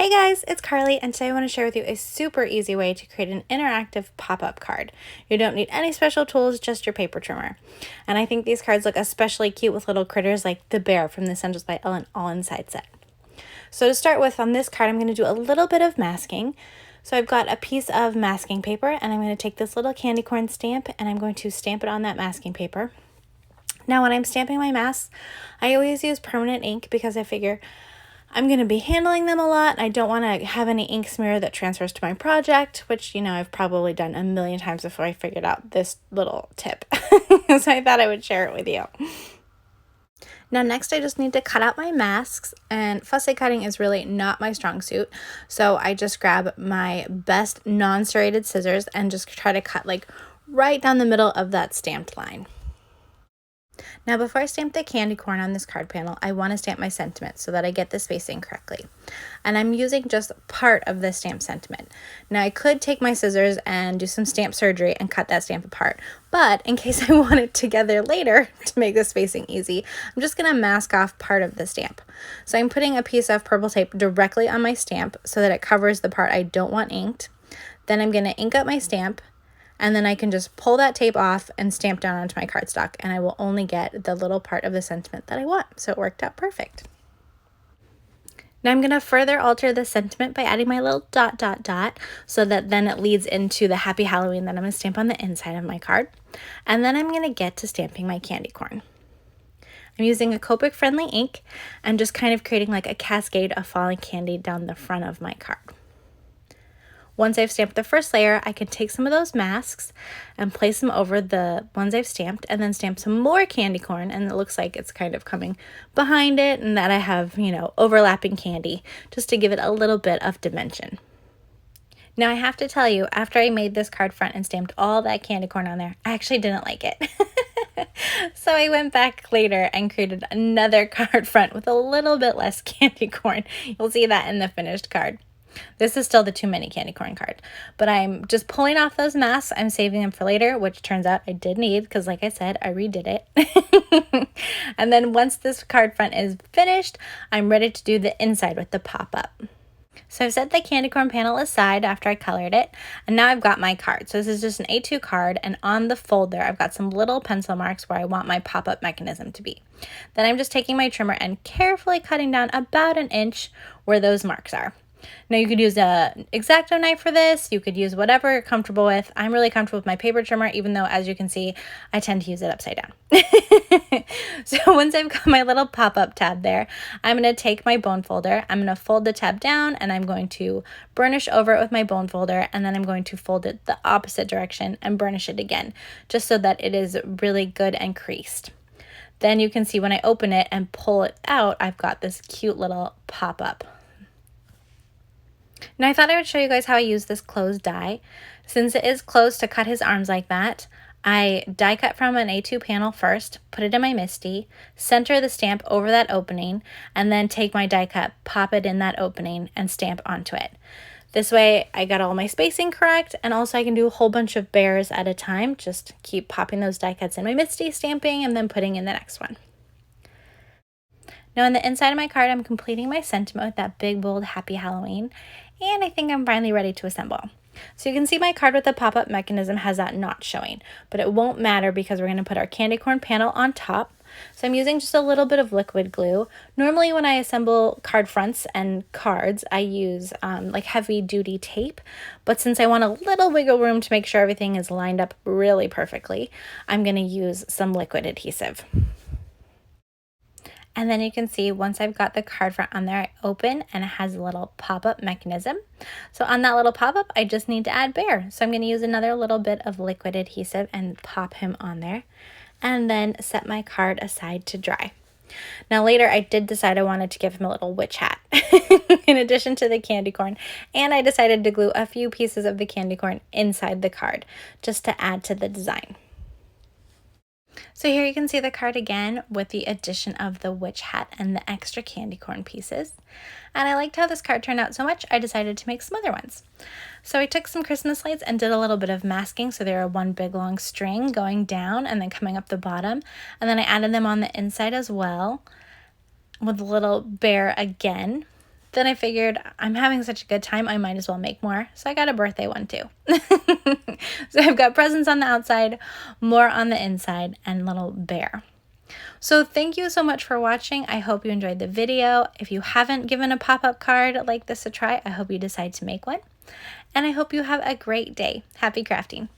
Hey guys, it's Carly, and today I want to share with you a super easy way to create an interactive pop-up card. You don't need any special tools, just your paper trimmer. And I think these cards look especially cute with little critters like the bear from the Essentials by Ellen All Inside set. So to start with, on this card, I'm going to do a little bit of masking. So I've got a piece of masking paper, and I'm going to take this little candy corn stamp, and I'm going to stamp it on that masking paper. Now when I'm stamping my masks, I always use permanent ink because I figure I'm going to be handling them a lot. I don't want to have any ink smear that transfers to my project, which, I've probably done a million times before I figured out this little tip. So I thought I would share it with you. Now next I just need to cut out my masks, and fussy cutting is really not my strong suit. So I just grab my best non-serrated scissors and just try to cut like right down the middle of that stamped line. Now before I stamp the candy corn on this card panel, I want to stamp my sentiment so that I get the spacing correctly. And I'm using just part of the stamp sentiment. Now I could take my scissors and do some stamp surgery and cut that stamp apart, but in case I want it together later to make the spacing easy, I'm just going to mask off part of the stamp. So I'm putting a piece of purple tape directly on my stamp so that it covers the part I don't want inked. Then I'm going to ink up my stamp, and then I can just pull that tape off and stamp down onto my cardstock, and I will only get the little part of the sentiment that I want. So it worked out perfect. Now I'm going to further alter the sentiment by adding my little dot, dot, dot, so that then it leads into the Happy Halloween that I'm going to stamp on the inside of my card. And then I'm going to get to stamping my candy corn. I'm using a Copic friendly ink and just kind of creating like a cascade of falling candy down the front of my card. Once I've stamped the first layer, I can take some of those masks and place them over the ones I've stamped, and then stamp some more candy corn, and it looks like it's kind of coming behind it and that I have, overlapping candy just to give it a little bit of dimension. Now I have to tell you, after I made this card front and stamped all that candy corn on there, I actually didn't like it. So I went back later and created another card front with a little bit less candy corn. You'll see that in the finished card. This is still the too many candy corn card, but I'm just pulling off those masks. I'm saving them for later, which turns out I did need because, like I said, I redid it. And then once this card front is finished, I'm ready to do the inside with the pop-up. So I've set the candy corn panel aside after I colored it, and now I've got my card. So this is just an A2 card, and on the folder, I've got some little pencil marks where I want my pop-up mechanism to be. Then I'm just taking my trimmer and carefully cutting down about an inch where those marks are. Now you could use an X-Acto knife for this. You could use whatever you're comfortable with. I'm really comfortable with my paper trimmer, even though, as you can see, I tend to use it upside down. So once I've got my little pop-up tab there, I'm going to take my bone folder. I'm going to fold the tab down, and I'm going to burnish over it with my bone folder, and then I'm going to fold it the opposite direction and burnish it again, just so that it is really good and creased. Then you can see when I open it and pull it out, I've got this cute little pop-up. Now I thought I would show you guys how I use this closed die. Since it is closed to cut his arms like that, I die cut from an A2 panel first, put it in my MISTI, center the stamp over that opening, and then take my die cut, pop it in that opening, and stamp onto it. This way I got all my spacing correct, and also I can do a whole bunch of bears at a time. Just keep popping those die cuts in my MISTI, stamping, and then putting in the next one. Now on the inside of my card, I'm completing my sentiment with that big, bold, Happy Halloween, and I think I'm finally ready to assemble. So you can see my card with the pop-up mechanism has that knot showing, but it won't matter because we're going to put our candy corn panel on top. So I'm using just a little bit of liquid glue. Normally when I assemble card fronts and cards, I use like heavy duty tape, but since I want a little wiggle room to make sure everything is lined up really perfectly, I'm going to use some liquid adhesive. And then you can see once I've got the card front on there, I open and it has a little pop-up mechanism. So on that little pop-up, I just need to add bear. So I'm going to use another little bit of liquid adhesive and pop him on there, and then set my card aside to dry. Now later I did decide I wanted to give him a little witch hat in addition to the candy corn, and I decided to glue a few pieces of the candy corn inside the card just to add to the design. So here you can see the card again with the addition of the witch hat and the extra candy corn pieces. And I liked how this card turned out so much, I decided to make some other ones. So I took some Christmas lights and did a little bit of masking. So they were one big long string going down and then coming up the bottom. And then I added them on the inside as well with a little bear again. then I figured I'm having such a good time, I might as well make more. So I got a birthday one too. So I've got presents on the outside, more on the inside, and little bear. So thank you so much for watching. I hope you enjoyed the video. If you haven't given a pop-up card like this a try, I hope you decide to make one. And I hope you have a great day. Happy crafting.